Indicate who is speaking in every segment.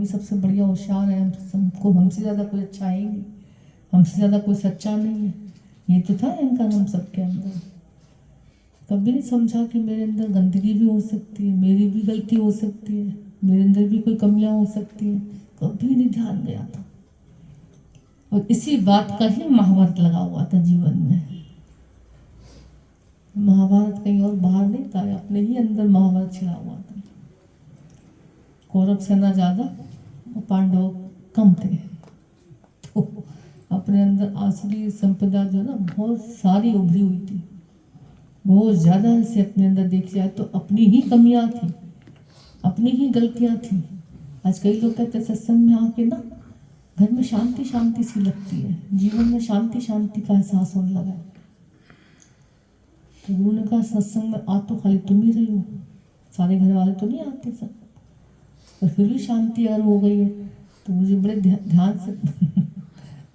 Speaker 1: ही सबसे बढ़िया होशियार है, हमको हमसे ज़्यादा कोई अच्छा है ही नहीं, हमसे ज़्यादा कोई सच्चा नहीं है। ये तो था अहंकार हम सबके अंदर। कभी नहीं समझा कि मेरे अंदर गंदगी भी हो सकती है, मेरी भी गलती हो सकती है, मेरे अंदर भी कोई कमियां हो सकती हैं, कभी नहीं ध्यान गया था। और इसी बात का ही महाभारत लगा हुआ था जीवन में। महाभारत कहीं और बाहर नहीं था, अपने ही अंदर महाभारत छिड़ा हुआ था। कौरव सेना ज्यादा और पांडव कम थे, तो अपने अंदर आसुरी संपदा जो ना बहुत सारी उभरी हुई थी, बहुत ज्यादा से अपने अंदर देखी जाए तो अपनी ही कमियां थी, अपनी ही गलतियां थी। आज कई लोग कहते हैं सत्संग में आके ना घर में शांति शांति सी लगती है, जीवन में शांति शांति का एहसास होने लगा है। तो गुरु ने कहा सत्संग में आ तो खाली तुम ही रही हो, सारे घर वाले तो नहीं आते सब, और फिर भी शांति अगर हो गई है तो मुझे बड़े ध्यान से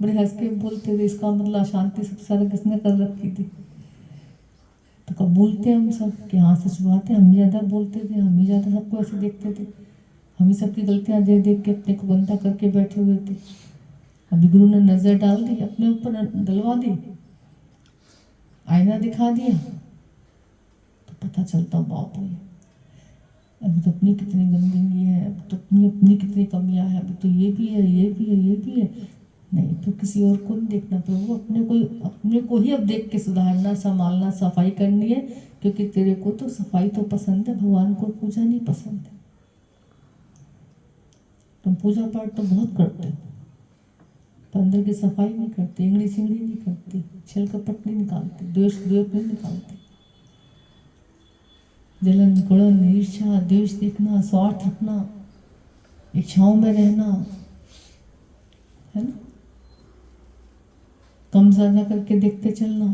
Speaker 1: बड़े हंस के बोलते थे, इसका मतलब शांति सबसे सारा किसने कर रखी थी। तो कब बोलते हम सब कि हाँ सच बात है, हम ही ज़्यादा बोलते थे, हम ही ज़्यादा सबको ऐसे देखते थे, हम ही सबकी गलतियाँ देख देख के अपने को गंदा करके बैठे हुए थे। अभी गुरु ने नज़र डाल दी, अपने ऊपर डलवा दी, आईना दिखा दिया, तो पता चलता बाप रे अभी तो अपनी कितनी गंदगी है, अभी तो अपनी कितनी कमियां हैं, अभी तो ये भी है, ये भी है, ये भी है। नहीं तो किसी और को नहीं देखना, प्रभु अपने को ही अब देख के सुधारना, संभालना, सफाई करनी है, क्योंकि तेरे को तो सफाई तो पसंद है, भगवान को पूजा नहीं पसंद है। तुम पूजा पाठ तो बहुत करते हो, पर अंदर की सफाई नहीं करते, इंगड़ी सिंगड़ी नहीं करते, छल कपट नहीं निकालते, द्वेष द्वेष नहीं निकालते, जलन गुणन ईर्ष्या द्वेष देखना, स्वार्थ रखना, इच्छाओं में रहना, है ना, कम ज्यादा करके देखते चलना,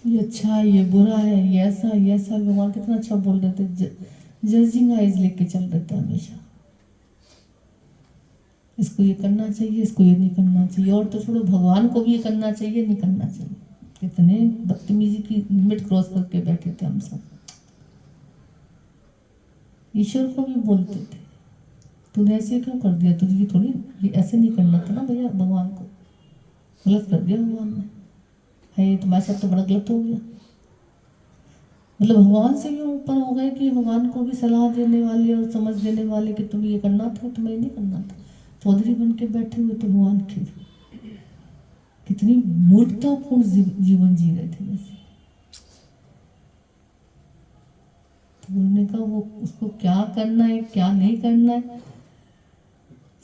Speaker 1: ये अच्छा है, ये बुरा है, ये ऐसा, ये ऐसा। भगवान कितना अच्छा बोल रहे थे, जजिंग आइज लेके चल रहे थे हमेशा, इसको ये करना चाहिए, इसको ये नहीं करना चाहिए, और तो छोड़ो भगवान को भी ये करना चाहिए, नहीं करना चाहिए। कितने बदतमीजी की लिमिट क्रॉस करके बैठे थे हम सब। ईश्वर को भी बोलते थे तूने ऐसे क्यों कर दिया, तुझे ये थोड़ी ये ऐसे नहीं करना था ना भैया, भगवान को गलत कर दिया भगवान ने, है ये तुम्हारे साथ तो बड़ा गलत हो गया। मतलब भगवान से भी ऊपर हो गए कि भगवान को भी सलाह देने वाले और समझ देने वाले कि तुम्हें ये करना था, तुम्हें नहीं करना था। चौधरी बन के बैठे हुए थे भगवान के, कितनी मूर्खतापूर्ण जीवन जी रहे थे वैसे। तो उन्होंने कहा वो उसको क्या करना है क्या नहीं करना है,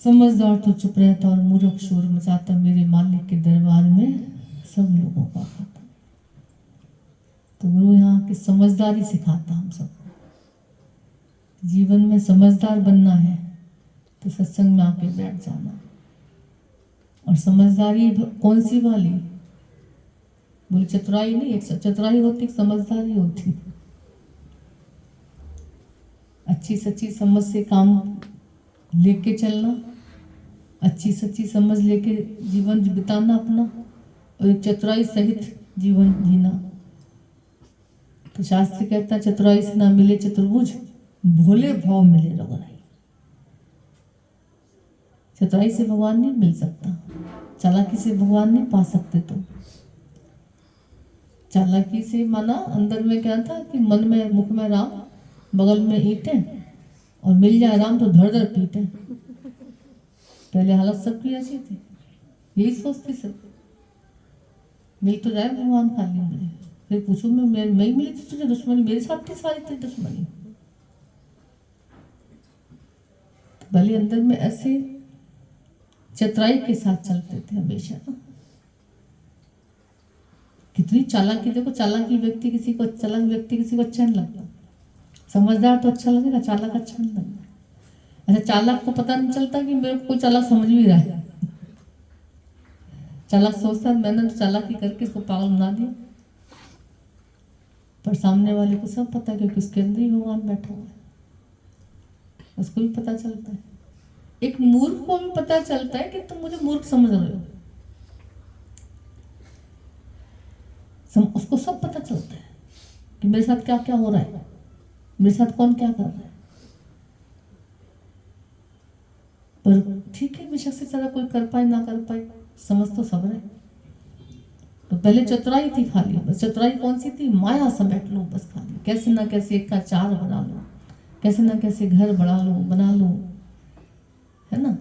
Speaker 1: समझदार तो चुप रहता और मूर्ख शोर मचाता, मेरे मालिक के दरबार में सब लोगों का खाता। तो गुरु यहाँ की समझदारी सिखाता हम सबको, जीवन में समझदार बनना है तो सत्संग में आके बैठ जाना। और समझदारी कौन सी वाली, बोले चतुराई नहीं, एक चतुराई होती, एक समझदारी होती। अच्छी सच्ची समझ से काम लेके चलना, अच्छी सच्ची समझ लेके जीवन बिताना अपना, और एक चतुराई सहित जीवन जीना। तो शास्त्र कहता है चतुराई से ना मिले चतुर्भुज, भोले भाव मिले रघुराई। चतुराई से भगवान नहीं मिल सकता, चालाकी से भगवान नहीं पा सकते। तो चालाकी से माना अंदर में क्या था कि मन में मुख में राम, बगल में ईंटें, और मिल जाए राम तो धड़ धड़ पीटे। पहले हालत सबकी ऐसी थी, यही सोचती सब, मिल तो जाए भगवान खाली मुझे, फिर पूछूं मैं ही मिली थी तुझे दुश्मनी, मेरे साथ थी सारी तेरी दुश्मनी। तो भले अंदर में ऐसे चतुराई के साथ चलते थे हमेशा। कितनी चालाकी, देखो चालाकी व्यक्ति किसी को, चालाक व्यक्ति किसी को अच्छा नहीं लगता, समझदार तो अच्छा लगेगा, चालाक अच्छा नहीं लगेगा। अच्छा चालाक को पता नहीं चलता कि मेरे को चालाक समझ भी रहा है, चालाक सोचता है मैंने तो चालाकी करके इसको पागल बना दिया, पर सामने वाले को सब पता है क्योंकि उसके अंदर ही भगवान बैठा हुआ है, उसको भी पता चलता है। एक मूर्ख को भी पता चलता है कि तुम मुझे मूर्ख समझ रहे हो, उसको सब पता चलता है कि मेरे साथ क्या क्या हो रहा है, मेरे साथ कौन क्या कर रहा है। पर ठीक है, बेशक से चला कोई कर पाए ना कर पाए, समझ तो सब रहे। तो पहले चतुराई थी खाली, बस चतुराई कौन सी थी? माया समेट लो बस खाली, कैसे ना कैसे एक का चार बना लो, कैसे ना कैसे घर बना लो, है ना।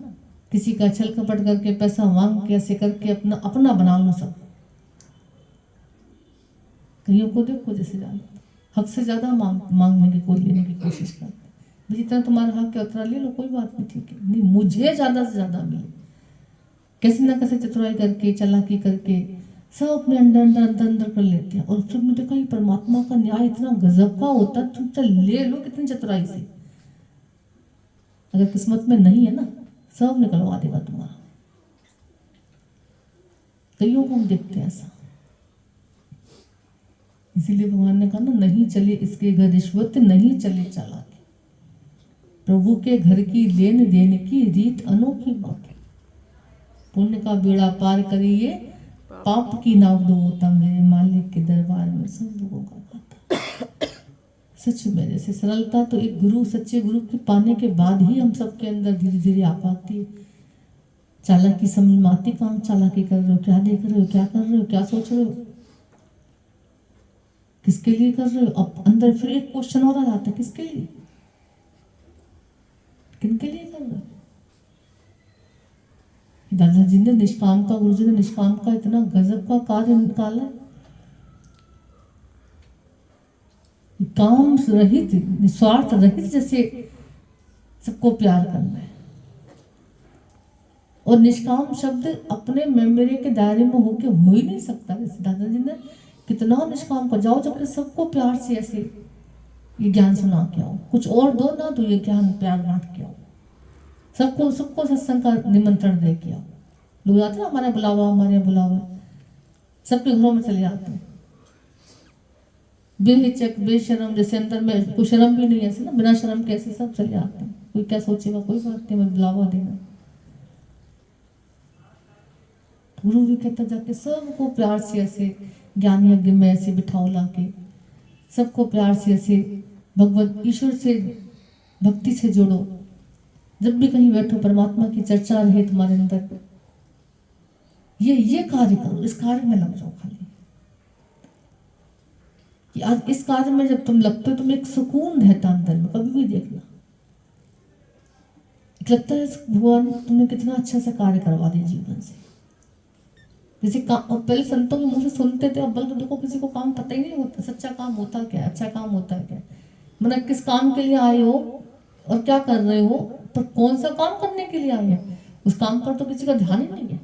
Speaker 1: किसी का छल कपट करके पैसा मांग के ऐसे करके अपना अपना बना लो सब। कईयों को देखो जैसे ज्यादा हक से ज्यादा मांगने की कोई लेने की कोशिश करते, जितना तुम्हारा हक है उतना ले लो, कोई बात नहीं, ठीक है, नहीं मुझे ज्यादा से ज्यादा मिले। कैसे ना कैसे चतुराई करके चालाकी करके सब अपने अंदर अंदर अंदर अंदर कर लेते हैं। और जब मुझे देखा परमात्मा का न्याय इतना गजब का होता है, तुम चल ले लो कितनी चतुराई से, अगर किस्मत में नहीं है ना सब निकलवा देगा तुम्हारा। कईयों को हम देखते हैं ऐसा, इसीलिए भगवान ने कहा ना, नहीं चले इसके घर रिश्वत, नहीं चले चालाकी, प्रभु के घर की लेन देन की रीत अनोखी बात है। पुण्य का बेड़ा पार करिए, पाप की नाव डुबोता, मेरे मालिक के दरबार में सब लोगों का खाता। सच में जैसे सरलता तो एक गुरु, सच्चे गुरु के पाने के बाद ही हम सबके अंदर धीरे धीरे आ पाती है। चालाकी समझ में आती, काम चालाकी कर रहे हो, क्या देख रहे हो, क्या कर रहे हो, क्या सोच रहे हो, किसके लिए कर रहे हो। अब अंदर फिर एक क्वेश्चन और आ जाता है, किसके लिए, किनके लिए कर रहे हो। दादाजी ने निष्काम का, गुरु जी ने निष्काम का इतना गजब का कार्य निकाला, काम रहित निस्वार्थ रहित जैसे सबको प्यार करना है। और निष्काम शब्द अपने मेमोरी के दायरे में होके हो ही नहीं सकता। जैसे दादाजी ने कितना निष्काम का, जाओ जबकि सबको प्यार से ऐसे ये ज्ञान सुना के आओ, कुछ और दो ना दो, ये ज्ञान प्यार बांट के आओ, सबको सबको सत्संग का निमंत्रण दे के आओ। लोग आते ना, हमारे बुलावा, हमारे बुलावा, सबके घरों में चले जाते हैं बेहिचक बेशरम, जैसे अंदर में कोई शर्म भी नहीं है, ऐसे ना बिना शर्म कैसे सब चले जाते हैं। कोई क्या सोचेगा, कोई बात नहीं, मैं बुलावा देना। गुरु भी कहता जाके सबको प्यार से ऐसे ज्ञान यज्ञ में ऐसे बिठाओ लाके, सबको प्यार से ऐसे भगवत ईश्वर से भक्ति से जोड़ो। जब भी कहीं बैठो परमात्मा की चर्चा रहे तुम्हारे अंदर, ये कार्य करो, इस कार्य में लग जाओ खाली। कि आज इस कार्य में जब तुम लगते हो, तुम एक सुकून रहता अंदर में, कभी भी देखना लगता है भगवान तुमने कितना अच्छा सा कार्य करवा दिया जीवन से। जैसे पहले संतों के मुंह से सुनते थे, अब बल तो देखो किसी को काम पता ही नहीं होता, सच्चा काम होता क्या है, अच्छा काम होता है क्या, मतलब किस काम के लिए आए हो और क्या कर रहे हो, पर कौन सा काम करने के लिए आए हैं, उस काम पर तो किसी का ध्यान ही नहीं है।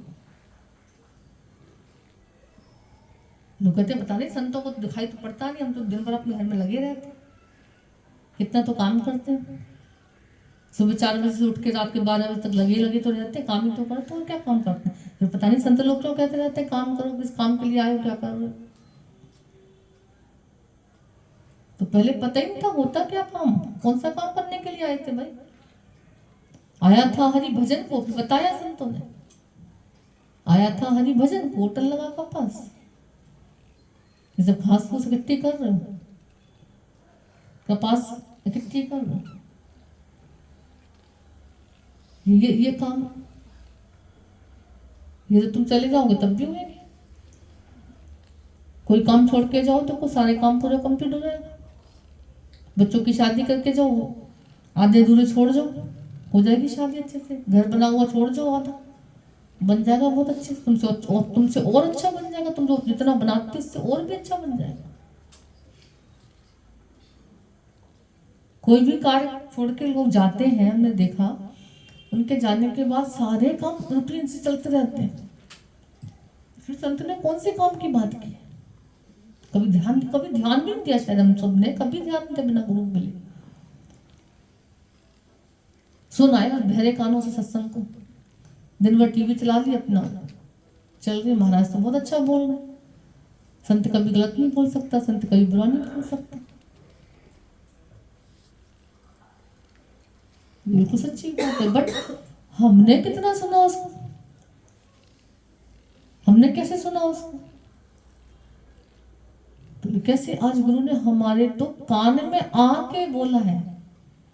Speaker 1: लोग कहते पता नहीं, संतों को तो दिखाई तो पड़ता नहीं, हम तो दिन भर अपने घर में लगे रहते, कितना तो काम करते हैं। सुबह 4 बजे से उठ के रात के 12 बजे तक लगे तो रहते, काम ही तो करते, और क्या काम करते हैं। फिर पता नहीं संत लोग क्यों कहते रहते काम करो, किस काम के लिए आए हो, क्या कर रहे हो। तो पहले पता ही नहीं था होता क्या काम, कौन सा काम करने के लिए आए थे भाई। आया था हरि भजन को, फिर बताया संतों ने, आया था हरि भजन को, होटल लगा कपास, ये सब घास फूस इकट्ठी कर रहे हो, कपास इकट्ठी कर रहे हो, ये काम, ये तो तुम चले जाओगे तब भी होंगे। कोई काम छोड़ के जाओ तो सारे काम पूरे कंप्लीट हो जाएगा। बच्चों की शादी करके जाओ, आधे अधूरे छोड़ जाओ, हो जाएगी शादी अच्छे से। घर बना हुआ छोड़ जाओ, आधा बन जाएगा बहुत अच्छे से, तुमसे और अच्छा बन जाएगा। तुम जो जितना बनाते इससे और भी अच्छा बन जाएगा। कोई भी कार्य छोड़ के लोग जाते हैं, हमने देखा उनके जाने के बाद सारे काम रूटीन से चलते रहते हैं। फिर संत ने कौन से काम की बात की, कभी ध्यान भी नहीं दिया, शायद हम सब ने कभी ध्यान नहीं दिया बिना गुरु मिले। सुन आया बहरे कानों से सत्संग को, दिन भर टीवी चला ली अपना, चल रही महाराज तो बहुत अच्छा बोल रहे, संत कभी गलत नहीं बोल सकता, संत कभी बुरा नहीं बोल सकता, बिल्कुल सच्ची बात है। बट हमने कितना सुना उसको, हमने कैसे सुना उसको, तो कैसे आज गुरु ने हमारे तो कान में आके बोला है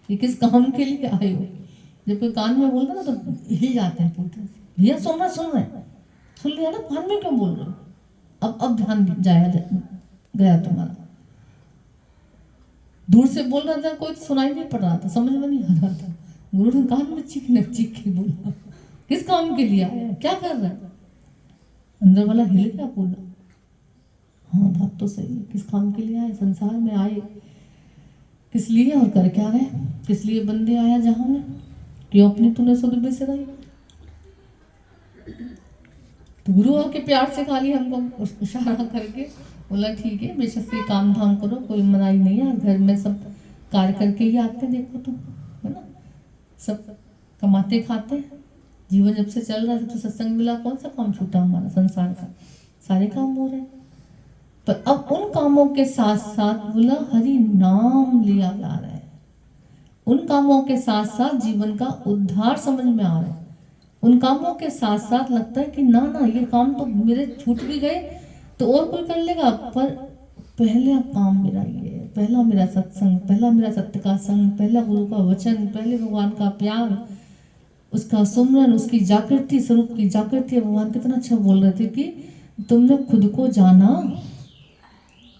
Speaker 1: कि किस काम के लिए आए हो। जब कोई कान में बोलता ना तो हिल जाते हैं पूरी तरह से, भैया सुन रहे हैं, सुन लिया ना, कान में क्यों बोल रहे हो, अब ध्यान गया तुम्हारा। दूर से बोल रहा था कोई, सुनाई नहीं पड़ रहा था, समझ में नहीं आ रहा था, गुरु ने कान में चीख के बोला, किस काम के लिए आया, क्या कर रहा है, अंदर वाला हिल गया, बोला हाँ बात तो सही है, किस काम के लिए आए, संसार में आए किस लिए और कर क्या रहे, किस लिए बंदे आया जहां में, क्यों अपनी तूने सुध बिसराई। तो गुरु आके प्यार से खाली हमको इशारा करके बोला ठीक है बेशक से काम धाम करो, कोई मनाही नहीं है, घर में सब कार्य करके ही आते, देखो तो है ना, सब कमाते खाते, जीवन जब से चल रहा है, जब से सत्संग मिला, कौन सा काम छूटा हमारा, संसार का सारे काम हो रहे हैं। पर अब उन कामों के साथ साथ बोला हरि नाम लिया जा रहा है, उन कामों के साथ साथ जीवन का उद्धार समझ में आ रहा है, उन कामों के साथ साथ लगता है कि ना ना ये काम तो मेरे छूट भी गए तो और कोई कर लेगा, पर पहला काम मेरा ये है, पहला मेरा सत्संग, पहला मेरा सत्य का संग, पहला गुरु का वचन, पहले भगवान का प्यार, उसका सुमरन, उसकी जागृति, स्वरूप की जागृति। भगवान कितना अच्छा बोल रहे थे कि तुमने खुद को जाना,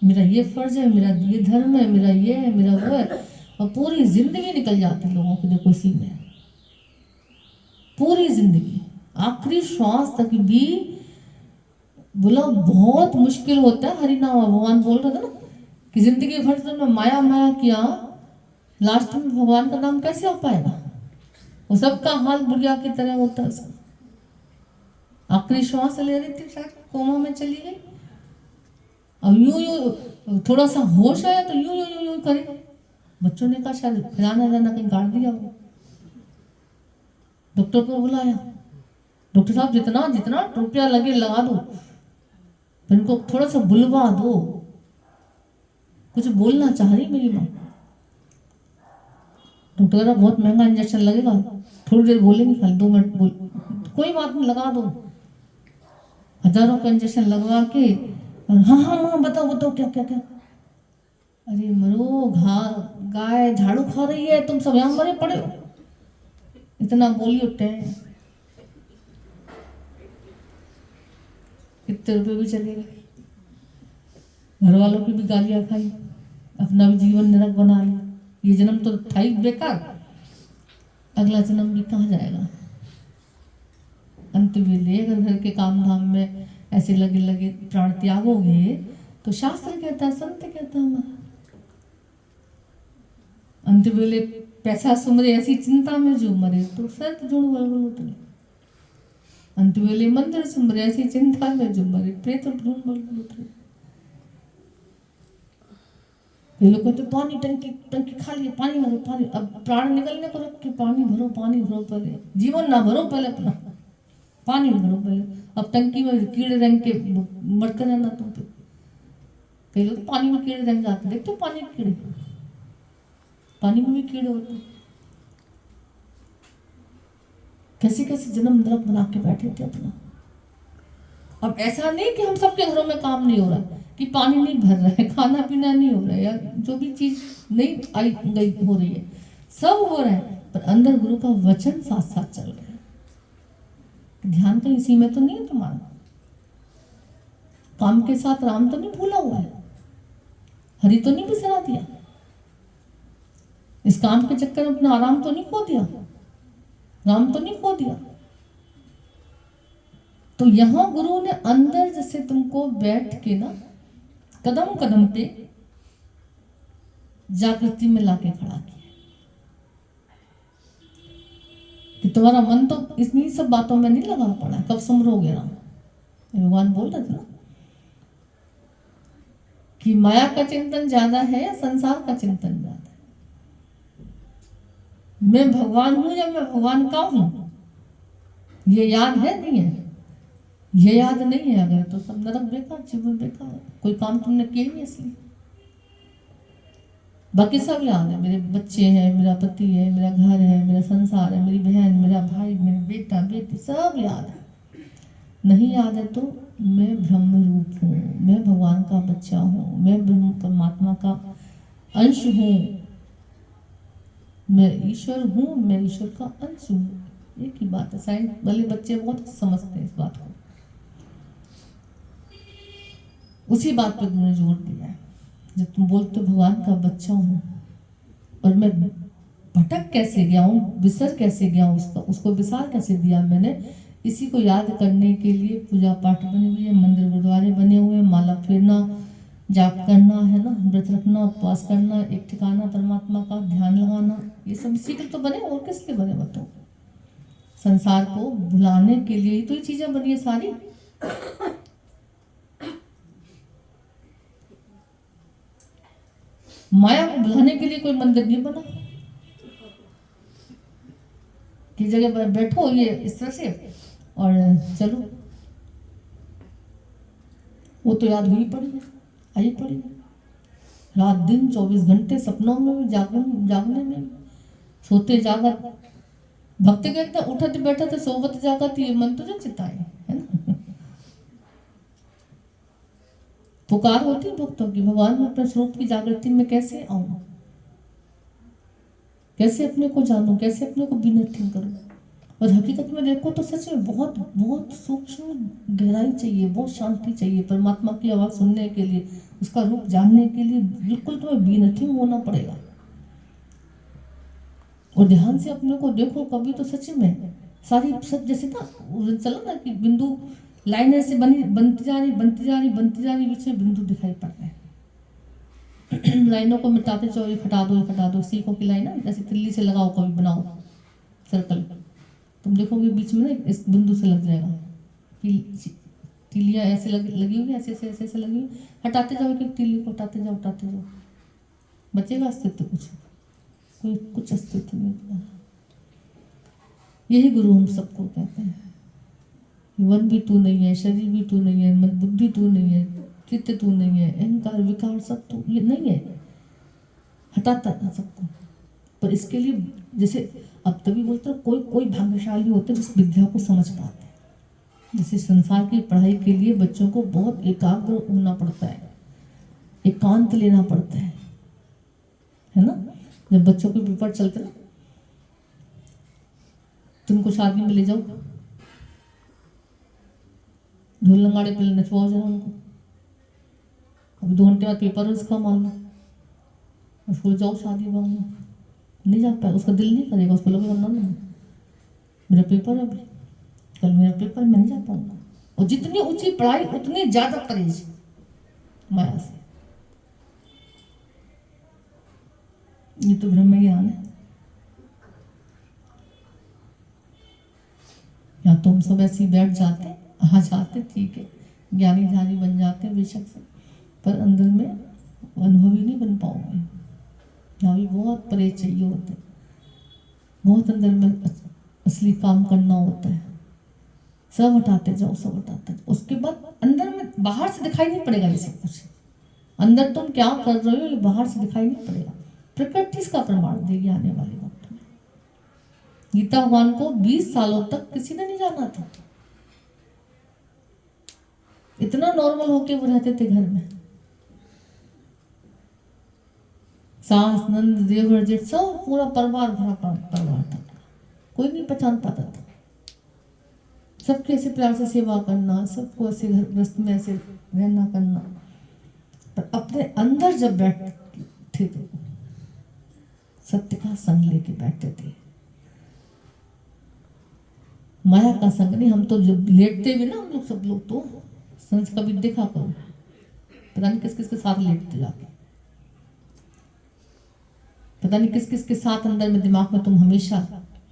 Speaker 1: मेरा ये फर्ज है, मेरा ये धर्म है, मेरा ये है, मेरा वो है, और पूरी जिंदगी निकल जाती लोगों की देखो इसी में, पूरी जिंदगी आखिरी श्वास तक भी बोला बहुत मुश्किल होता है हरिनाम। भगवान बोल रहे थे ना कि जिंदगी भर तुमने माया माया किया, लास्ट में भगवान का नाम कैसे हो पाएगा, वो सबका हाल बुढ़िया की तरह होता है, आखिरी श्वास ले रही थी, शायद कोमा में चली गई, अब यूं थोड़ा सा होश आया तो यूं यूं यूं यूं करे, बच्चों ने कहा शायद खिलाना लाना कहीं गाड़ दिया हो, डॉक्टर को बुलाया, डॉक्टर साहब जितना जितना रुपया लगे लगा दो, इनको थोड़ा सा बुलवा दो, कुछ बोलना चाह रही मेरी माँ। डॉक्टर बहुत महंगा इंजेक्शन लगेगा, थोड़ी देर बोलेंगे, खाली 2 मिनट बोल, कोई बात नहीं लगा दो, हजारों का इंजेक्शन लगवा के, हाँ हाँ हाँ बताओ बताओ क्या क्या क्या, अरे मरो गाय झाड़ू खा रही है, तुम सब यहाँ मरे पड़े हो, इतना बोली उठे हैं, कितने रुपए भी चले गए, घर वालों की भी गालियां खाई, अपना भी जीवन नरक बना लिया, ये जन्म तो था ही बेकार, अगला जन्म भी कहाँ जाएगा। अंत में अगर घर के काम धाम में ऐसे लगे लगे प्राण त्यागोगे तो शास्त्र कहता है, संत कहता है हमारा, अंत वेले पैसा सुमरे ऐसी चिंता में जो मरे तो सत जुड़ बलबल उतरे, अंत वेले मंदिर सुमरे ऐसी चिंता में जो मरे प्रेत भ्रूण बलबल उतरे। ये लोग कहते पानी टंकी खाली है, पानी भरो पानी, अब प्राण निकलने को रख के पानी भरो पहले, जीवन ना भरो पहले अपना, पानी भरो पहले, अब टंकी में कीड़े रंग के मरते रहना तुम पे। कई लोग पानी में कीड़े रंग जाते, देखते पानी में कीड़े, पानी में भी कीड़े होते, कैसे कैसे जन्म नरक बना के बैठे थे अपना। अब ऐसा नहीं कि हम सबके घरों में काम नहीं हो रहा, कि पानी नहीं भर रहा है, खाना पीना नहीं हो रहा है, या जो भी चीज नहीं आई गई हो रही है, सब हो रहा है, पर अंदर गुरु का वचन साथ साथ चल रहा है। ध्यान कहीं इसी में तो नहीं है तुम्हारा, काम के साथ राम तो नहीं भूला हुआ है, हरि तो नहीं बिसरा दिया, इस काम के चक्कर में अपना आराम तो नहीं खो दिया, राम तो नहीं खो दिया। तो यहां गुरु ने अंदर जैसे तुमको बैठ के ना कदम कदम पे जागृति में लाके खड़ा किया कि तुम्हारा मन तो इतनी सब बातों में नहीं लगा पड़ा, कब समरोगे राम। भगवान बोल रहे थे ना कि माया का चिंतन ज्यादा है या संसार का चिंतन ज्यादा है, मैं भगवान हूं या मैं भगवान का हूं, ये याद है नहीं है, ये याद नहीं है अगर तो सब नरक बेकार, जीवन बेकार, कोई काम तुमने किया नहीं इसलिए। बाकी सब याद है, मेरे बच्चे हैं, मेरा पति है, मेरा घर है, मेरा संसार है, मेरी बहन, मेरा भाई, मेरा बेटा बेटी, सब याद है। नहीं याद है तो मैं ब्रह्म रूप हूँ, मैं भगवान का बच्चा हूँ, मैं ब्रह्म परमात्मा का अंश हूँ, मैं ईश्वर हूँ, मैं ईश्वर का अंश हूँ। एक ही बात है। साइंस वाले बच्चे बहुत समझते हैं इस बात को। उसी बात पे तुमने जोर दिया है। जब तुम बोलते हो भगवान का बच्चा हूँ, और मैं भटक कैसे गया हूँ, बिसर कैसे गया हूँ, उसको विसार कैसे दिया मैंने, इसी को याद करने के लिए पूजा पाठ बने हुए हैं, मंदिर गुरुद्वारे बने हुए हैं, माला फेरना, जाप करना है ना, व्रत रखना, उपवास करना, एक ठिकाना परमात्मा का ध्यान लगाना, ये सब इसी के तो बने। और किसके बने बताओ? संसार को भुलाने के लिए ही तो ये चीजें बनी है सारी। माया को भुलाने के लिए कोई मंदिर नहीं बना कि जगह पर बैठो ये इस तरह से और चलो। वो तो याद हुई पड़ी है, आई पड़ी है। रात दिन 24 घंटे सपनों में भी, जागने में भी, सोते जागत भक्त कहते उठत बैठत सोवत जागत, ये मन तुझे चिताए, है ना। पुकार होती है भक्तों की, भगवान में अपने स्वरूप की जागृति में कैसे आऊं, कैसे अपने को जानूं, कैसे अपने को विनर्थिंग करूं। और हकीकत में देखो तो सच में बहुत बहुत सूक्ष्म गहराई चाहिए, बहुत शांति चाहिए परमात्मा की आवाज़ सुनने के लिए, उसका रूप जानने के लिए। बिल्कुल तुम्हें बी नथिंग होना पड़ेगा। और ध्यान से अपने को देखो कभी तो सच में सारी सब जैसे ना चला ना कि बिंदु लाइन ऐसे बनी बनती जा रही बनती जा रही बनती जा रही, बीच में बिंदु दिखाई पड़ रहे हैं। लाइनों को मिटाते जाओ, ये हटा दो, सीखो की लाइन है जैसे तिल्ली से लगाओ, कभी बनाओ सर्कल, तुम देखोगे बीच में ना इस बिंदु से लग जाएगा। तीलियां ऐसे लगी हुई, ऐसे ऐसे ऐसे ऐसे लगी हुई, हटाते जाओ कि तीली को हटाते जाओ हटाते जाओ, बचेगा अस्तित्व कुछ? कोई कुछ अस्तित्व नहीं तुम्हारा। यही गुरु हम सबको कहते हैं। मन भी तू नहीं है, शरीर भी तू नहीं है, मन बुद्धि तू नहीं है, चित्त तू नहीं है, अहंकार विकार सब तू ये नहीं है, हटाता है सबको। पर इसके लिए जैसे अब तभी बोलते कोई कोई भाग्यशाली होते हैं जिस विद्या को समझ पाते हैं। जैसे संसार की पढ़ाई के लिए बच्चों को बहुत एकाग्र होना पड़ता है, एकांत लेना पड़ता है ना। जब बच्चों के पेपर चलते ना, तुमको शादी में ले जाओ, ढोल नगाड़े पे नचवाओ जरा उनको, अभी 2 घंटे बाद पेपर है उसका मान लो, उसको जाओ शादी में, नहीं जा पाए, उसका दिल नहीं करेगा, उसको लगेगा ना मेरा पेपर है अभी, कल मेरा पेपर, मैं नहीं जा पाऊंगा। और जितनी ऊंची पढ़ाई उतनी ज्यादा परहेज माया से। ये तो ब्रह्म ज्ञान है। या तुम सब ऐसे ही बैठ जाते, आ जाते, ठीक है, ज्ञानी ध्यानी बन जाते बेशक से, पर अंदर में अनुभवी नहीं बन पाओगे। यहाँ भी बहुत परहेज चाहिए होते, बहुत अंदर में असली काम करना होता है। सब हटाते जाओ, सब हटाते जाओ, उसके बाद अंदर में बाहर से दिखाई नहीं पड़ेगा ये सब कुछ। अंदर तुम क्या कर रहे हो ये बाहर से दिखाई नहीं पड़ेगा। प्रकृति इसका प्रमाण देगी आने वाले वक्त में। गीता भगवान को 20 सालों तक किसी ने नहीं जाना था, इतना नॉर्मल होके वो रहते थे घर में। सास नंद देवर जेठ सब पूरा परिवार भरा परिवार था, कोई नहीं पहचान पाता था। सबके ऐसे प्यार से सेवा करना, सबको ऐसे घर गृहस्थ में ऐसे रहना करना, पर अपने अंदर जब बैठते थे सत्य का संग लेके बैठते थे। माया का संग नहीं। हम तो जब लेटते भी ना, हम लोग सब लोग तो संस कभी देखा करो, पता नहीं किस किस के साथ लेटते जाके, पता नहीं किस किस के साथ अंदर में दिमाग में तुम हमेशा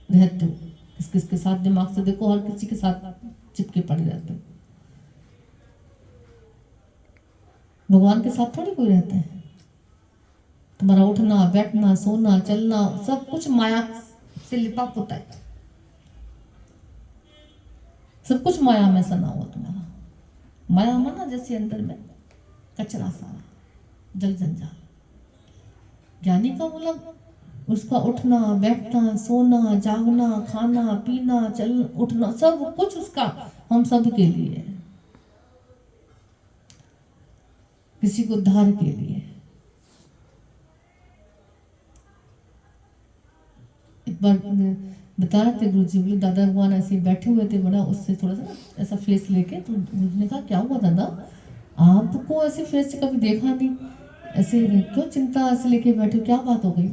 Speaker 1: रहते हो, किस किस के साथ दिमाग से देखो, हर किसी के साथ चिपके पड़े रहते हो। भगवान के साथ थोड़ी कोई रहता है। तुम्हारा उठना बैठना सोना चलना सब कुछ माया से लिपा होता है, सब कुछ माया में सना हुआ तुम्हारा। माया माना जैसे अंदर में कचरा सारा, जल जंजाल। ज्ञानी का मतलब उसका उठना बैठना सोना जागना खाना पीना चलना उठना सब कुछ उसका हम सब के लिए है, किसी को उद्धार के लिए। बताया थे गुरु जी, बोले दादा भगवान ऐसे ही बैठे हुए थे, बड़ा उससे थोड़ा सा ना ऐसा फेस लेके, तो गुरु जी ने कहा क्या हुआ दादा, आपको ऐसे फेस से कभी देखा नहीं, ऐसे क्यों चिंता ऐसे लेके बैठे, क्या बात हो गई।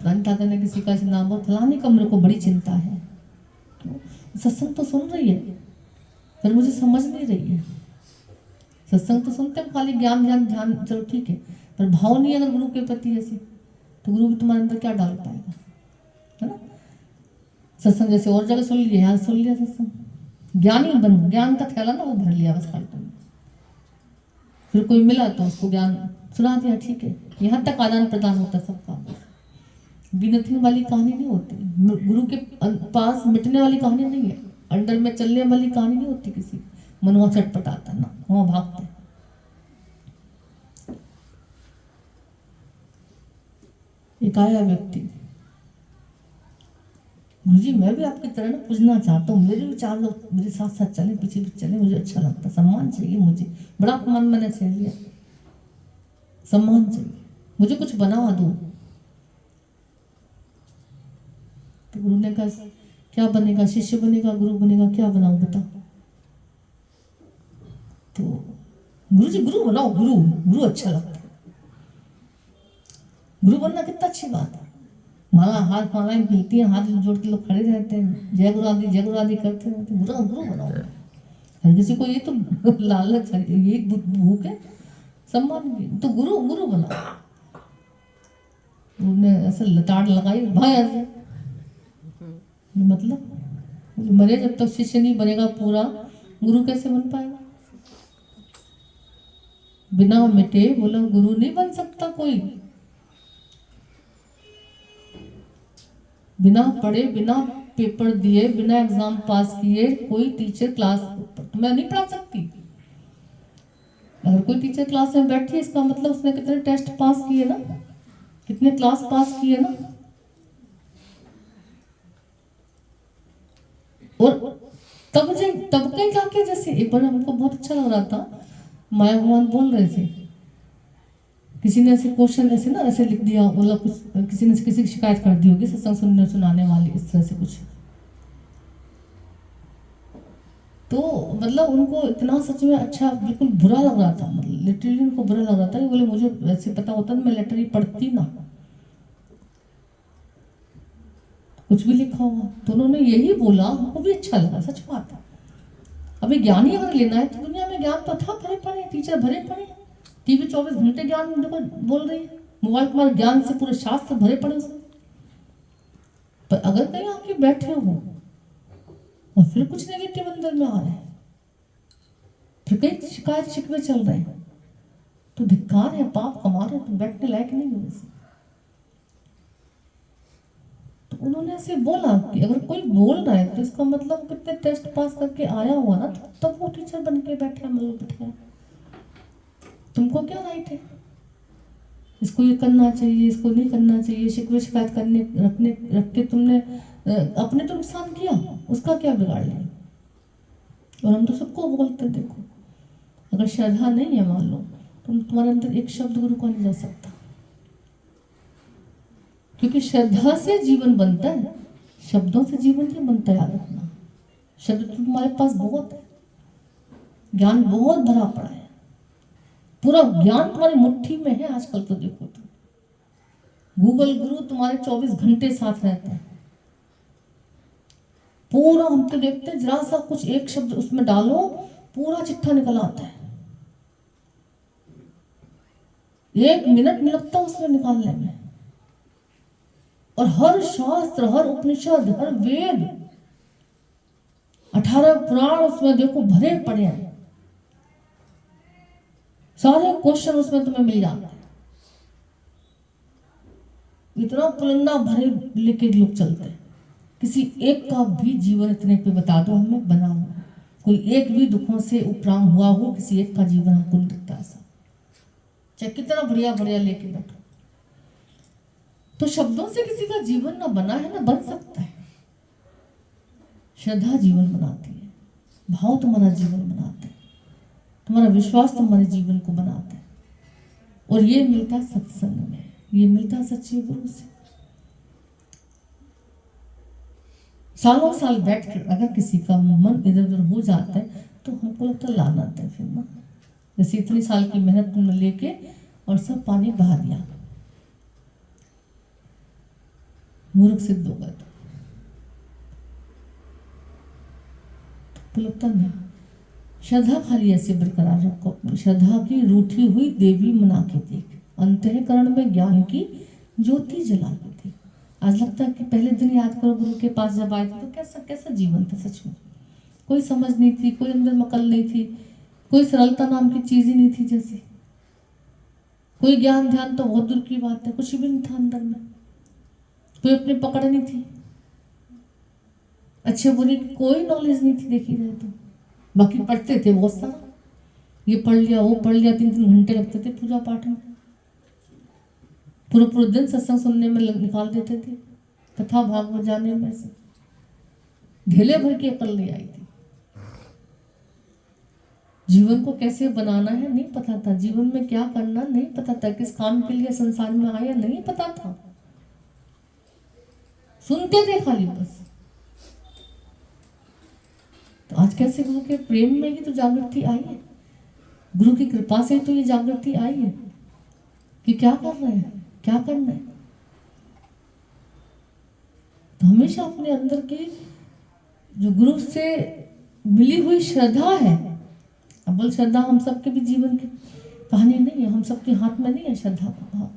Speaker 1: दादा ने किसी का ऐसे नाम बोला, फलाने कमरे को बड़ी चिंता है। क्यों? सत्संग तो सुन रही है पर मुझे समझ नहीं रही है। सत्संग तो सुनते हैं, खाली ज्ञान ज्ञान ध्यान, चलो ठीक है, पर भाव नहीं अगर गुरु के प्रति ऐसी, तो गुरु भी तुम्हारे अंदर क्या डाल पाएगा, है ना। सत्संग जैसे और जगह सुन लिया, यहाँ सुन लिया सत्संग, ज्ञान ही बन, ज्ञान का थैला ना वो भर लिया बस फालतू में। फिर कोई मिला तो उसको ज्ञान सुना दिया, ठीक है, यहाँ तक आदान प्रदान होता सबका। विनती वाली कहानी नहीं होती, गुरु के पास मिटने वाली कहानी नहीं है, अंडर में चलने वाली कहानी नहीं होती किसी, मनवा चटपटाता ना, वहां भागते। एक आया व्यक्ति, गुरुजी मैं भी आपकी तरह ना पूजना चाहता हूँ, मेरे भी 4 लोग मेरे साथ साथ चले, पीछे पीछे चले, मुझे अच्छा लगता, सम्मान चाहिए मुझे, बड़ा अपमान मैंने सह लिया, सम्मान चाहिए, मुझे कुछ बनवा दो। तो गुरु ने कहा क्या बनेगा, शिष्य बनेगा, गुरु बनेगा, क्या बनाओ बताओ। तो गुरुजी गुरु बनाओ, गुरु गुरु अच्छा लगता है, गुरु बनना कितना अच्छी बात है। माला हाथ मालाएं मिलती हैं, हाथ जोड़ के लोग खड़े रहते हैं, जय गुरु आदि करते रहते हैं, गुरु बनाओ। हर किसी को ये तो लालच है, ये भूख है सम्मान की, तो गुरु गुरु बनाओ। उन्होंने ऐसे लताड़ लगाई भाई ऐसे, मतलब मरे जब तक शिष्य नहीं बनेगा पूरा, गुरु कैसे बन पाएगा। बिना मिटे बोला गुरु नहीं बन सकता कोई, बिना पढ़े, बिना पेपर दिए, बिना एग्जाम पास किए कोई टीचर क्लास मैं नहीं पढ़ा सकती। अगर कोई टीचर क्लास में बैठी है इसका मतलब उसने कितने टेस्ट पास किए ना, कितने क्लास पास किए ना। और तब कहीं जाके, जैसे एक बार हमको बहुत अच्छा लग रहा था, माया भगवान बोल रहे थे, किसी ने ऐसे क्वेश्चन ऐसे ना ऐसे लिख दिया, मतलब कुछ किसी ने किसी की शिकायत कर दी होगी, सत्संग सुनाने वाली इस तरह से कुछ, तो मतलब उनको इतना सच में अच्छा बिल्कुल बुरा लग रहा था, मतलब लिटरली उनको बुरा लग रहा था कि बोले मुझे ऐसे पता होता तो मैं लेटर ही पढ़ती ना, कुछ भी लिखा हुआ। तो उन्होंने यही बोला, हमको भी अच्छा लगा, सच बात है। अभी ज्ञान ही अगर लेना है तो दुनिया में ज्ञान तो था, भरे पड़े टीचर, भरे पड़े टीवी 24 घंटे ज्ञान देखो बोल रही है, मोबाइल तुम्हारे ज्ञान से पूरे शास्त्र भरे पड़े उसमें। पर अगर कहीं आके बैठे हो और फिर कुछ नेगेटिव अंदर में आ रहा है, फिर कई शिकायत शिकवे चल रहे हैं, तो धिक्कार है, पाप कमा रहे, तो बैठने लायक नहीं हो वैसे। तो उन्होंने ऐसे बोला कि अगर कोई बोल रहा है तो इसका मतलब कितने टेस्ट पास करके आया हुआ ना, तब वो टीचर बन के बैठा, मतलब बैठा, तुमको क्या राइट है, इसको ये करना चाहिए, इसको नहीं करना चाहिए, शिकवे शिकायत करने रख के तुमने अपने तो नुकसान किया, उसका क्या बिगाड़ लिया। और हम तो सबको बोलते, देखो अगर श्रद्धा नहीं है मान लो, तो तुम्हारे अंदर एक शब्द गुरु को नहीं जा सकता, क्योंकि श्रद्धा से जीवन बनता है, शब्दों से जीवन नहीं बनता, याद रखना। शब्द तो तुम्हारे पास बहुत है, ज्ञान बहुत भरा पड़ा है, पूरा ज्ञान तुम्हारी मुट्ठी में है आजकल तो, देखो तो गूगल गुरु तुम्हारे 24 घंटे साथ रहता है, पूरा हम तो देखते हैं, जरा सा कुछ एक शब्द उसमें डालो पूरा चिट्ठा निकल आता है, 1 मिनट नहीं लगता उसमें निकालने में। और हर शास्त्र, हर उपनिषद, हर वेद, 18 पुराण उसमें देखो भरे पड़े हैं, सारे क्वेश्चन उसमें तुम्हें मिल जाते हैं। इतना पुलंदा भरे लेके लोग चलते हैं, किसी एक का भी जीवन इतने पे बता दो हमें बना हो, कोई एक भी दुखों से उपराम हुआ हो, किसी एक का जीवन हमको नहीं दिखता ऐसा, चाहे कितना बढ़िया बढ़िया लेके बैठो। तो शब्दों से किसी का जीवन ना बना है ना बन सकता है, श्रद्धा जीवन बनाती है, भाव तुम्हारा जीवन बनाते हैं, तुम्हारा विश्वास तुम्हारे जीवन को बनाता है, और ये मिलता है सत्संग में, ये मिलता सच्चे गुरु से। सालों साल बैठ कर अगर किसी का मन इधर उधर हो जाता है तो हमको लगता है लानत है फिर ना। जैसे इतनी साल की मेहनत तुमने लेके और सब पानी बहा दिया, मूर्ख सिद्ध होगा तो लगता नहीं। श्रद्धा खाली ऐसे बरकरार रखो, श्रद्धा की रूठी हुई देवी मना के देख, अंतःकरण में ज्ञान की ज्योति जला के देख। आज लगता है कि पहले दिन याद करो गुरु के पास जब आए थे तो कैसा कैसा जीवन था सच में। कोई समझ नहीं थी, कोई अंदर मकल नहीं थी, कोई सरलता नाम की चीज ही नहीं थी जैसे, कोई ज्ञान ध्यान तो बहुत दूर की बात है, कुछ भी नहीं था अंदर में, कोई अपनी पकड़ नहीं थी, अच्छे बुरे की कोई नॉलेज नहीं थी देखी जाए तो। बाकी पढ़ते थे बहुत सारा, ये पढ़ लिया वो पढ़ लिया, 3-3 घंटे लगते थे पूजा पाठ में, पूरे पूरे दिन सत्संग सुनने में निकाल देते थे, कथा भागवत जाने में से ढेले भर की अकल नहीं आई थी। जीवन को कैसे बनाना है नहीं पता था, जीवन में क्या करना नहीं पता था, किस काम के लिए संसार में आया नहीं पता था, सुनते थे खाली बस। तो आज कैसे गुरु के प्रेम में ही तो जागृति आई है, गुरु की कृपा से तो ये जागृति आई है कि क्या कर रहे हैं, क्या करना है। तो हमेशा अपने अंदर की जो गुरु से मिली हुई श्रद्धा है, अव्वल श्रद्धा हम सबके भी जीवन की कहानी नहीं है, हम सबके हाथ में नहीं है श्रद्धा का भाव,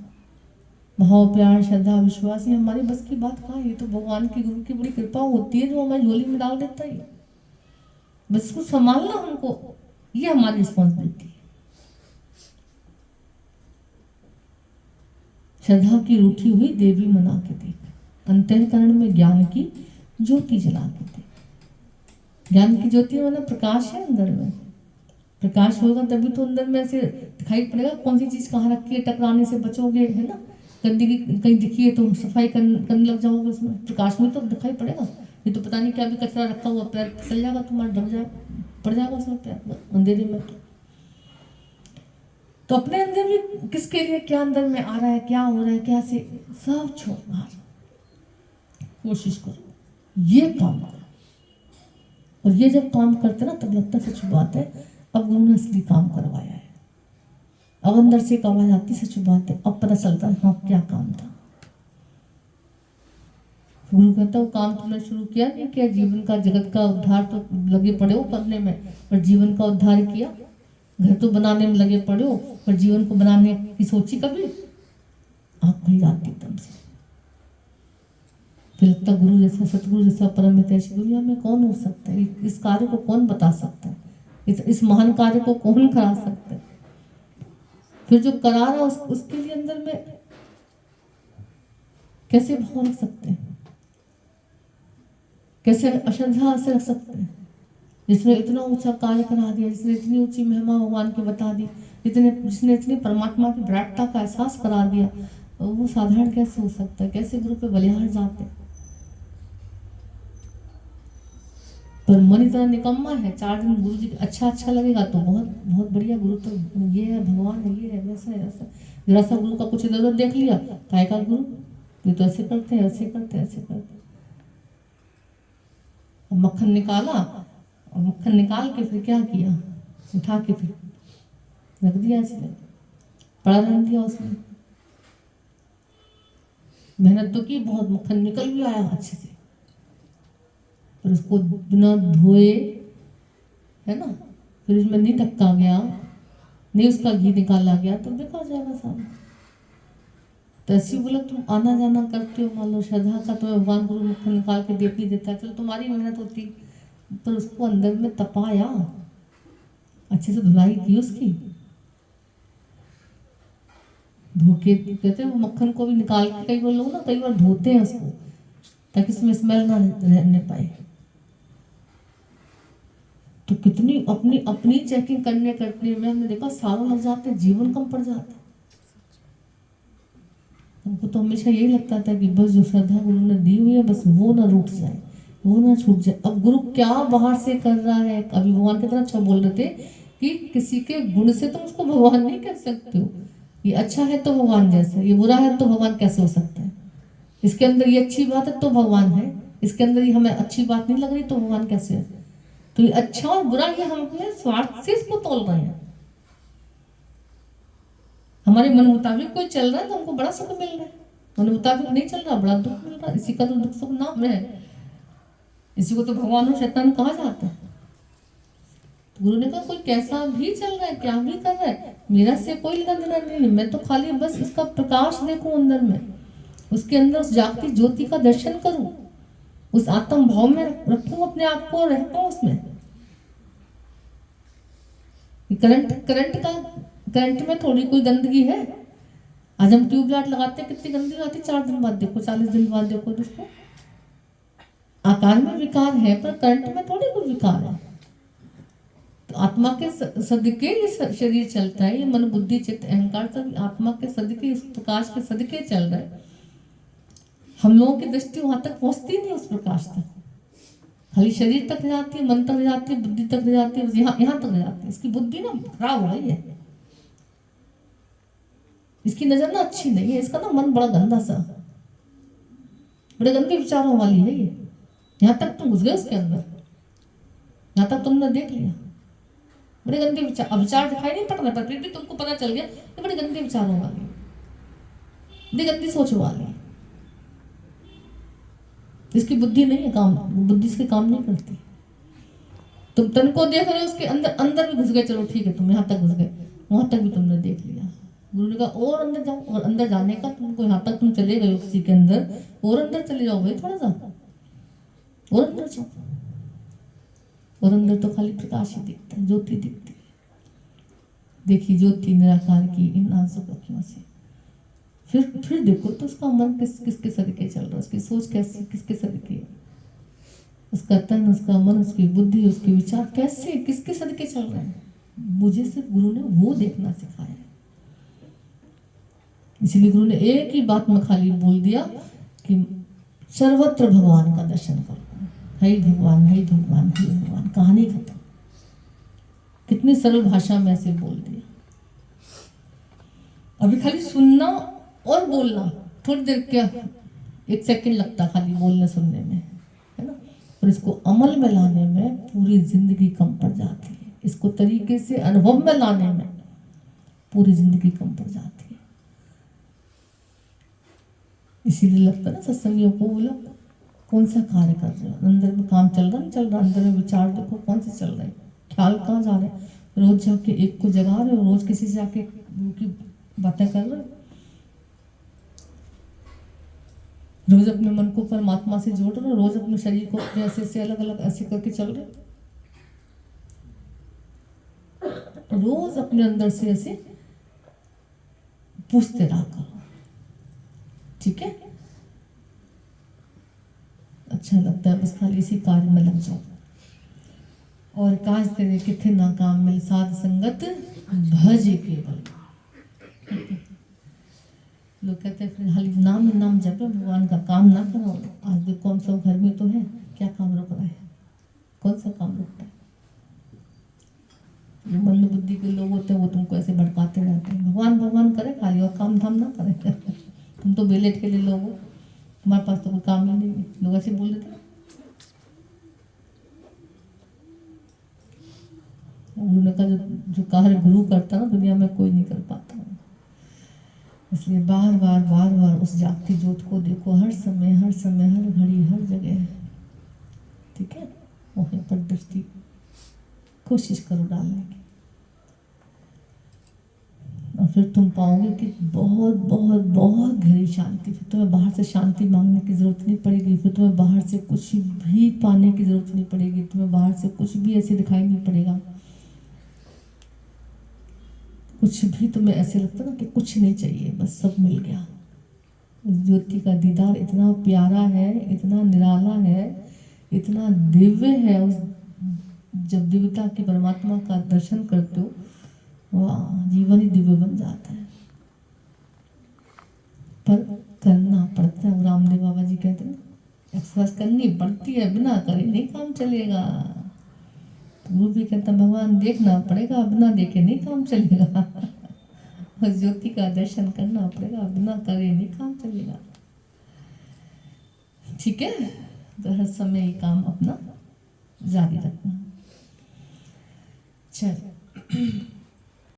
Speaker 1: भाव प्यार श्रद्धा विश्वास, ये हमारी बस की बात कहाँ है। ये तो भगवान की गुरु की बड़ी कृपा होती है जो हमारी झोली में डाल देता है, बस इसको संभालना हमको, ये हमारी रिस्पॉन्सिबिलिटी है। श्रद्धा की रूठी हुई देवी मना के देख, अंतःकरण में ज्ञान की ज्योति जला के देख। ज्ञान की ज्योति मतलब प्रकाश है अंदर में, प्रकाश होगा तभी तो अंदर में ऐसे दिखाई पड़ेगा कौन सी चीज कहाँ रखी है, टकराने से बचोगे है ना। गंदगी कहीं दिखी है तो सफाई करने लग जाओगे, उसमें प्रकाश में तो दिखाई पड़ेगा। ये तो पता नहीं क्या भी कचरा रखा हुआ, पैर फिसल जाएगा तुम्हारा, डर जाएगा, पड़ जाएगा उसमें पैर अंधेरे में। तो अपने अंदर भी किसके लिए क्या अंदर में आ रहा है, क्या हो रहा है, क्या से सब छोड़ बाहर कोशिश करो, ये काम करो। और ये जब काम करते ना तब लगता सच बात है अब गुरु ने असली काम करवाया है। अब अंदर से एक आवाज आती सच बात है, अब पता चलता है हाँ क्या काम था। गुरु कहता वो काम तुमने शुरू किया नहीं किया, जीवन का जगत का उद्धार तो लगे पड़े हो करने में, पर जीवन का उद्धार किया। घर तो बनाने में लगे पड़े हो पर जीवन को बनाने की सोची कभी, आँख खुल जाती एकदम से। फिर लगता गुरु जैसा सतगुरु जैसा परम हितैषी दुनिया में कौन हो सकता है, इस कार्य को कौन बता सकता है, इस महान कार्य को कौन करा सकता है। फिर जो करा रहा उसके लिए अंदर में कैसे भाव रख सकते हैं, कैसे अश्रद्धा से रख सकते हैं। जिसने इतना ऊंचा कार्य करा दिया, जिसने इतनी ऊंची महिमा भगवान की बता दी, जिसने इतनी परमात्मा की विराटता का एहसास करा दिया, वो साधारण कैसे हो सकता है, कैसे गुरु पे बलिहार जाते हैं। पर मन इतना निकम्मा है, 4 दिन गुरु जी अच्छा लगेगा तो बहुत बहुत बढ़िया, गुरु तो ये है, भगवान है, ये है, वैसा है, ऐसा। जरा सा गुरु का कुछ इधर उधर देख लिया, काय का गुरु, ये तो ऐसे करते हैं, ऐसे करते हैं, ऐसे करते हैं। मक्खन निकाला और मक्खन निकाल के फिर क्या किया, उठा के फिर रख दिया, ऐसे पड़ा रख दिया उसमें। मेहनत तो की बहुत, मक्खन निकल भी आया अच्छे से, पर उसको बिना धोए है ना, फिर उसमें नहीं ढका गया, नहीं उसका घी निकाला गया तो बेकार जाएगा सारा। तो ऐसी बोला तुम आना जाना करते हो, मान लो श्रद्धा का तुम्हें भगवान गुरु मक्खन निकाल के देती देता है, चलो तुम्हारी मेहनत होती, पर उसको अंदर में तपाया, अच्छे से धुलाई की उसकी, धोके कहते हैं मक्खन को भी निकाल के, कई बार लोग ना कई बार धोते हैं उसको ताकि उसमें स्मेल ना रहने पाए। तो कितनी अपनी चेकिंग करने में हमने देखा सालों लग जाते, जीवन कम पड़ जाता। हमको तो हमेशा यही लगता था कि बस जो श्रद्धा गुरु ने दी हुई है बस वो ना रूठ जाए, वो ना छूट जाए। अब गुरु क्या बाहर से कर रहा है, अभी भगवान की तरह अच्छा बोल रहे थे कि किसी के गुण से तुम उसको भगवान नहीं कह सकते हो, ये अच्छा है तो भगवान जैसा, ये बुरा है तो भगवान कैसे हो सकता है, इसके अंदर ये अच्छी बात है तो भगवान है, इसके अंदर ये हमें अच्छी बात नहीं लग रही तो भगवान कैसे है। तो ये अच्छा और बुरा ये हम अपने स्वार्थ से इसको तोल रहे हैं। हमारे मन मुताबिक कोई चल रहा है तो हमको बड़ा सुख मिल रहा है, मन मुताबिक नहीं चल रहा बड़ा दुख मिल रहा है। इसी का तो दुख सुख नाम है, इसी को तो भगवान और शैतान कहा जाता है। तो गुरु ने कहा कोई कैसा भी चल रहा है, क्या भी कर रहा है, मेरा से कोई लेना देना नहीं है, मैं तो खाली बस इसका प्रकाश देखूं अंदर में, उसके अंदर उस जागती ज्योति का दर्शन करूं, उस आत्म भाव में रखूं अपने आप को, रह पाऊं उसमें। करंट में थोड़ी कोई गंदगी है। आज हम ट्यूबलाइट लगाते हैं, कितनी गंदगी आती है, 4 दिन बाद देखो, 40 दिन बाद देखो, दोस्तों आकार में विकार है पर करंट में थोड़ी कोई विकार है। तो आत्मा के सदके ये शरीर चलता है, ये मन बुद्धि चित्त अहंकार सब आत्मा के सदके, इस प्रकाश के सदके चल रहा है। हम लोगों की दृष्टि वहां तक पहुंचती नहीं, उस प्रकाश तक, खाली शरीर तक रह जाती है, मन तक रह जाती है, बुद्धि तक रह जाती है, यहाँ तक रह जाती है। इसकी बुद्धि ना खराब हो रही है, इसकी नजर ना अच्छी नहीं है, इसका ना मन बड़ा गंदा सा, बड़े गंदे विचारों वाली है ये। यहाँ तक तुम घुस गए उसके अंदर, यहाँ तक तुमने देख लिया, बड़े गंदे विचार, विचार दिखाई नहीं पड़ रहा पर फिर भी तुमको पता चल गया ये बड़े गंदे विचारों वाली, बड़ी गंदी सोच वाली। इसकी बुद्धि नहीं है, काम बुद्धि इसके काम नहीं करती। तुम तन को देख रहे हो, उसके अंदर अंदर भी घुस गए, चलो ठीक है तुम यहाँ तक घुस गए, वहां तक भी तुमने देख लिया। गुरु ने कहा और अंदर जाओ, और अंदर जाने का तुमको, यहाँ तक तुम चले गए किसी के अंदर, और अंदर चले जाओ भाई थोड़ा सा, और अंदर जाओ, और अंदर तो खाली प्रकाश ही दिखता है, ज्योति दिखती है। देखी ज्योति निराकार की इन नाजुक अखियों से, फिर देखो तो उसका मन किसके सदके चल रहा है, उसकी सोच कैसी किसके सदके है, उसका तन, उसका मन, उसकी बुद्धि, उसके विचार कैसे किसके सदके चल रहे हैं। मुझे सिर्फ गुरु ने वो देखना सिखाया है। इसलिए गुरु ने एक ही बात में खाली बोल दिया कि सर्वत्र भगवान का दर्शन करो, हे भगवान हे भगवान हे भगवान, कहानी खत्म। कितनी सरल भाषा में ऐसे बोल दिया। अभी खाली सुनना और बोलना थोड़ी देर, क्या 1 सेकंड लगता खाली बोलने सुनने में, है ना, और इसको अमल में लाने में पूरी जिंदगी कम पड़ जाती है। इसको तरीके से अनुभव में लाने में पूरी जिंदगी कम पड़ जाती है। इसीलिए लगता है ना सत्संगियों को, बोला कौन सा कार्य कर रहे हो, अंदर में काम चल रहा नहीं चल रहा, अंदर में विचार देखो कौन से चल रहे हैं, ख्याल कहाँ जा रहे हैं। रोज जाके एक को जगा रहे हो, रोज किसी से जाके उनकी बातें कर रहे हो, रोज अपने मन को परमात्मा से जोड़ रहे हो, रोज अपने शरीर को अपने ऐसे अलग अलग ऐसे करके चल रहे हो, रोज अपने अंदर से ऐसे पूछते रहा करो, ठीक है। अच्छा लगता है, बस खाली इसी कार्य में लग जाओ। और काज तेरे किथे ना काम मिल, साध संगत भज केवल। लोग कहते हैं फिर खाली नाम जपे, भगवान का काम ना करो। आज भी कौन सा घर में तो है, क्या काम रुक रहा है, कौन सा काम रुकता है। जो मंद बुद्धि के लोग होते हैं वो तुमको ऐसे भड़काते रहते हैं, भगवान भगवान करे खाली और काम धाम ना करे। तुम तो बेले ठेले लोग हो, तुम्हारे पास तो कोई काम ही नहीं है, लोग ऐसे बोल देते हैं। उन्होंने कहा जो कार्य गुरु करता ना दुनिया में कोई नहीं कर पाता। इसलिए बार बार उस जागती ज्योत को देखो, हर समय हर घड़ी हर जगह, ठीक है। वहीं पर दृष्टि कोशिश करो डालने की, और फिर तुम पाओगे कि बहुत बहुत बहुत गहरी शांति। फिर तुम्हें बाहर से शांति मांगने की जरूरत नहीं पड़ेगी, फिर तुम्हें बाहर से कुछ भी पाने की जरूरत नहीं पड़ेगी, तुम्हें बाहर से कुछ भी ऐसे दिखाई नहीं पड़ेगा, कुछ भी तुम्हें ऐसे लगता ना कि कुछ नहीं चाहिए, बस सब मिल गया। उस ज्योति का दीदार इतना प्यारा है, इतना निराला है, इतना दिव्य है। उस जब दिव्यता की परमात्मा का दर्शन करते हो, वाह, जीवन ही दिव्य बन जाता है। पर करना पड़ता है। रामदेव बाबा जी कहते हैं एक्सरसाइज करनी पड़ती है, बिना करे नहीं काम चलेगा। तो वो भी कहता भगवान देखना पड़ेगा, बिना देखे नहीं काम चलेगा। उस ज्योति का दर्शन करना पड़ेगा, बिना करे नहीं काम चलेगा। ठीक है, तो हर समय ये काम अपना जारी रखना। चल